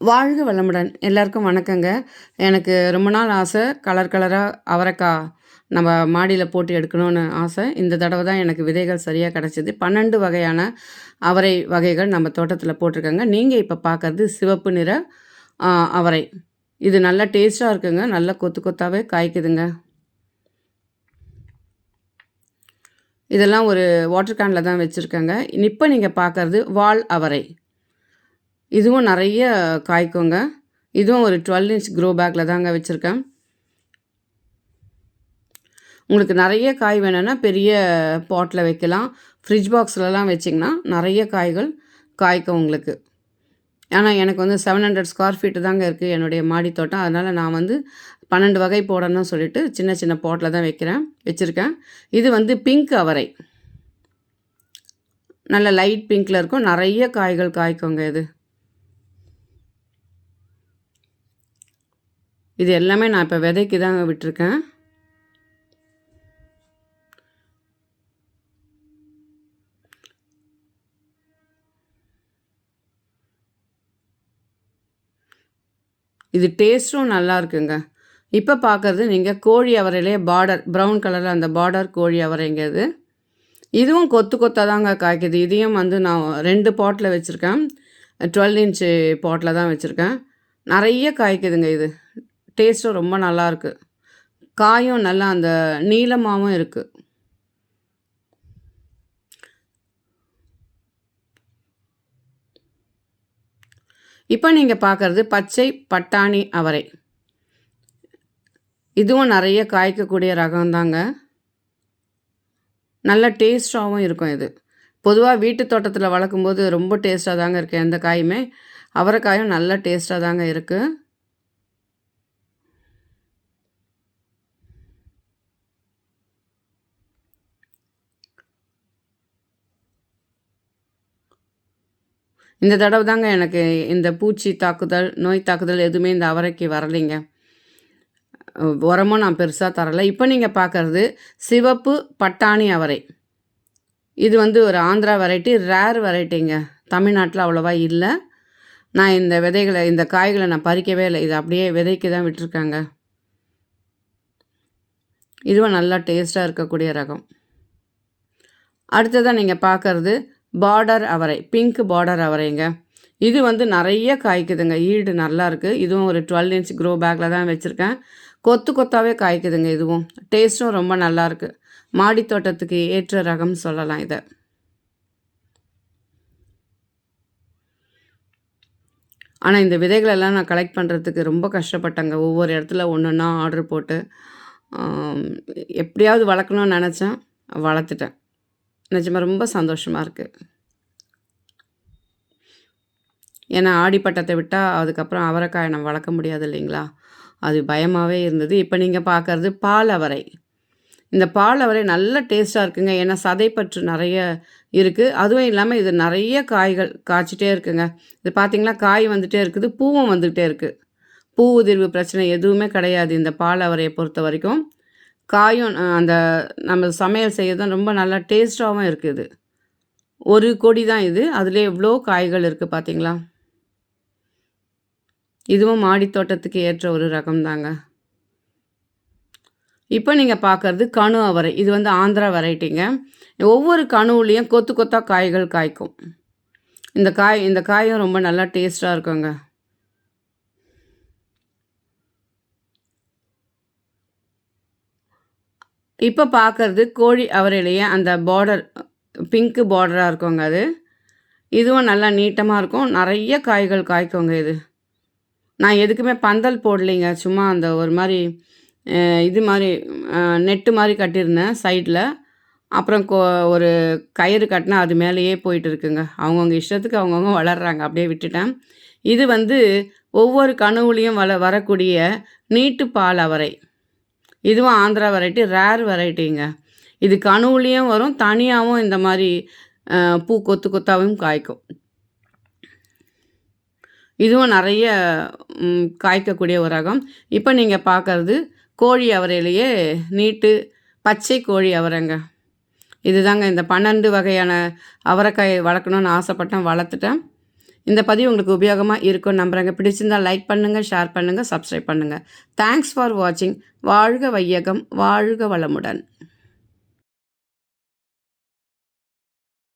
வாழ்க வளமுடன். எல்லாருக்கும் வணக்கங்க. எனக்கு ரொம்ப நாள் ஆசை, கலர் கலராக அவரைக்காய் நம்ம மாடியில் போட்டு எடுக்கணும்னு ஆசை. இந்த தடவை தான் எனக்கு விதைகள் சரியாக கிடச்சிது. 12 வகையான அவரை வகைகள் நம்ம தோட்டத்தில் போட்டிருக்கேங்க. நீங்கள் இப்போ பார்க்குறது சிவப்பு நிற அவரை. இது நல்லா டேஸ்ட்டாக இருக்குங்க. நல்லா கொத்து கொத்தாவே காய்க்குதுங்க. இதெல்லாம் ஒரு வாட்டர் கேனில் தான் வச்சுருக்கேங்க. இப்போ நீங்கள் பார்க்குறது வால் அவரை. இதுவும் நிறைய காய்க்குங்க. இதுவும் ஒரு 12 இன்ச் க்ரோ பேக்கில் தாங்க வச்சுருக்கேன். உங்களுக்கு நிறைய காய் வேணும்னா பெரிய பாட்டில் வைக்கலாம். ஃப்ரிட்ஜ் பாக்ஸ்லலாம் வச்சிங்கன்னா நிறைய காய்கள் காய்க்கும் உங்களுக்கு. ஆனால் எனக்கு வந்து 700 ஸ்கொயர் ஃபீட்டு தாங்க இருக்குது என்னுடைய மாடி தோட்டம். அதனால் நான் வந்து 12 வகை போடணும்னு சொல்லிட்டு சின்ன சின்ன பாட்டில் தான் வச்சுருக்கேன். இது வந்து பிங்க் அவரை. நல்ல லைட் பிங்க்கில் இருக்கும். நிறைய காய்கள் காய்க்குங்க இது. இது எல்லாமே நான் இப்போ விதைக்கு தாங்க விட்டுருக்கேன். இது டேஸ்ட்டும் நல்லா இருக்குங்க. இப்போ பார்க்குறது நீங்கள் கோழி அவரையிலே பார்டர் ப்ரௌன் கலரில் அந்த பார்டர் கோழி அவரைங்க இது. இதுவும் கொத்து கொத்தாக தாங்க காய்க்குது. இதையும் வந்து நான் 2 பாட்டில் வச்சுருக்கேன். 12 இன்ச்சு பாட்டில் தான் வச்சுருக்கேன். நிறைய காய்க்குதுங்க இது. டேஸ்ட்டும் ரொம்ப நல்லாயிருக்கு. காயும் நல்லா அந்த நீளமாகவும் இருக்குது. இப்போ நீங்கள் பார்க்குறது பச்சை பட்டாணி அவரை. இதுவும் நிறைய காய்க்கக்கூடிய ரகம் தாங்க. நல்ல டேஸ்ட்டாகவும் இருக்கும் இது. பொதுவாக வீட்டு தோட்டத்தில் வளர்க்கும்போது ரொம்ப டேஸ்ட்டாக தாங்க இருக்குது எந்த காயுமே. அவரைக்காயும் நல்ல டேஸ்ட்டாக தாங்க இருக்குது. இந்த தடவை தாங்க எனக்கு இந்த பூச்சி தாக்குதல், நோய் தாக்குதல் எதுவுமே இந்த அவரைக்கு வரலைங்க. உரமும் நான் பெருசாக தரலை. இப்போ நீங்கள் பார்க்குறது சிவப்பு பட்டாணி அவரை. இது வந்து ஒரு ஆந்திரா வெரைட்டி, ரேர் வெரைட்டிங்க. தமிழ்நாட்டில் அவ்வளோவா இல்லை. நான் இந்த விதைகளை இந்த காய்களை நான் பறிக்கவே இல்லை. இது அப்படியே விதைக்கு தான் விட்டுருக்காங்க. இதுவும் நல்லா டேஸ்ட்டாக இருக்கக்கூடிய ரகம். அடுத்ததாக நீங்கள் பார்க்குறது பார்டர் அவரை, பிங்க் பார்டர் அவரைங்க. இது வந்து நிறைய காய்க்குதுங்க. ஈல்டு நல்லா இருக்குது. இதுவும் ஒரு 12 இன்ச் க்ரோ பேக்கில் தான் வச்சுருக்கேன். கொத்து கொத்தாவே காய்க்குதுங்க. இதுவும் டேஸ்ட்டும் ரொம்ப நல்லாயிருக்கு. மாடி தோட்டத்துக்கு ஏற்ற ரகம் சொல்லலாம் இதை. ஆனால் இந்த விதைகளெல்லாம் நான் கலெக்ட் பண்ணுறதுக்கு ரொம்ப கஷ்டப்பட்டேங்க. ஒவ்வொரு இடத்துல ஒன்று ஒன்றா ஆர்டர் போட்டு எப்படியாவது வளர்க்கணும்னு நினச்சேன், வளர்த்துட்டேன். நிஜமாக ரொம்ப சந்தோஷமாக இருக்குது. ஏன்னா ஆடிப்பட்டத்தை விட்டால் அதுக்கப்புறம் அவரைக்காயை நம்ம வளர்க்க முடியாது இல்லைங்களா? அது பயமாகவே இருந்தது. இப்போ நீங்கள் பார்க்குறது பால் அவரை. இந்த பால் அவரை நல்ல டேஸ்ட்டாக இருக்குங்க. ஏன்னா சதைப்பற்று நிறைய இருக்குது. அதுவும் இல்லாமல் இது நிறைய காய்கள் காய்ச்சிட்டே இருக்குங்க. இது பார்த்திங்களா, காய் வந்துகிட்டே இருக்குது, பூவும் வந்துக்கிட்டே இருக்குது. பூ உதிர்வு பிரச்சனை எதுவுமே கிடையாது இந்த பால் அவரையை பொறுத்த வரைக்கும். காயும் அந்த நம்ம சமையல் செய்யறதும் ரொம்ப நல்லா டேஸ்ட்டாகவும் இருக்குது. ஒரு கொடி தான் இது. அதுலேயே எவ்வளோ காய்கள் இருக்குது பார்த்தீங்களா? இதுவும் மாடி தோட்டத்துக்கு ஏற்ற ஒரு ரகம் தாங்க. இப்போ நீங்கள் பார்க்குறது கணு அவரை. இது வந்து ஆந்திரா வெரைட்டிங்க. ஒவ்வொரு கணுவுலேயும் கொத்து கொத்தாக காய்கள் காய்க்கும். இந்த காயும் ரொம்ப நல்லா டேஸ்ட்டாக இருக்குங்க. இப்போ பார்க்குறது கோழி அவரையிலேயே அந்த பார்டர் பிங்க்கு பார்டராக இருக்குங்க அது. இதுவும் நல்லா நீட்டமாக இருக்கும். நிறைய காய்கள் காய்க்குங்க இது. நான் எதுக்குமே பந்தல் போடலைங்க. சும்மா அந்த ஒரு மாதிரி இது மாதிரி நெட்டு மாதிரி கட்டியிருந்தேன் சைடில். அப்புறம் ஒரு கயிறு கட்டினா அது மேலேயே போயிட்டு இருக்குங்க. அவங்கவுங்க இஷ்டத்துக்கு அவங்கவுங்க வளர்கிறாங்க, அப்படியே விட்டுட்டேன். இது வந்து ஒவ்வொரு கணுவுலேயும் வரக்கூடிய நீட்டு பால் அவரை. இதுவும் ஆந்திரா வெரைட்டி, ரேர் வெரைட்டிங்க. இது கணுவுலேயும் வரும், தனியாகவும் இந்த மாதிரி பூ கொத்து கொத்தாகவும் காய்க்கும். இதுவும் நிறைய காய்க்கக்கூடிய ஒரு ரகம். இப்போ நீங்கள் பார்க்குறது கோழி அவரையிலேயே நீட்டு பச்சை கோழி அவரைங்க. இதுதாங்க இந்த 12 வகையான அவரைக்காய் வளர்க்கணுன்னு ஆசைப்பட்டேன், வளர்த்துட்டேன். இந்த பதிவு உங்களுக்கு உபயோகமாக இருக்கும்னு நம்புகிறேங்க. பிடிச்சிருந்தால் லைக் பண்ணுங்கள், ஷேர் பண்ணுங்கள், சப்ஸ்கிரைப் பண்ணுங்கள். தேங்க்ஸ் ஃபார் வாட்சிங். வாழ்க வையகம், வாழ்க வளமுடன்.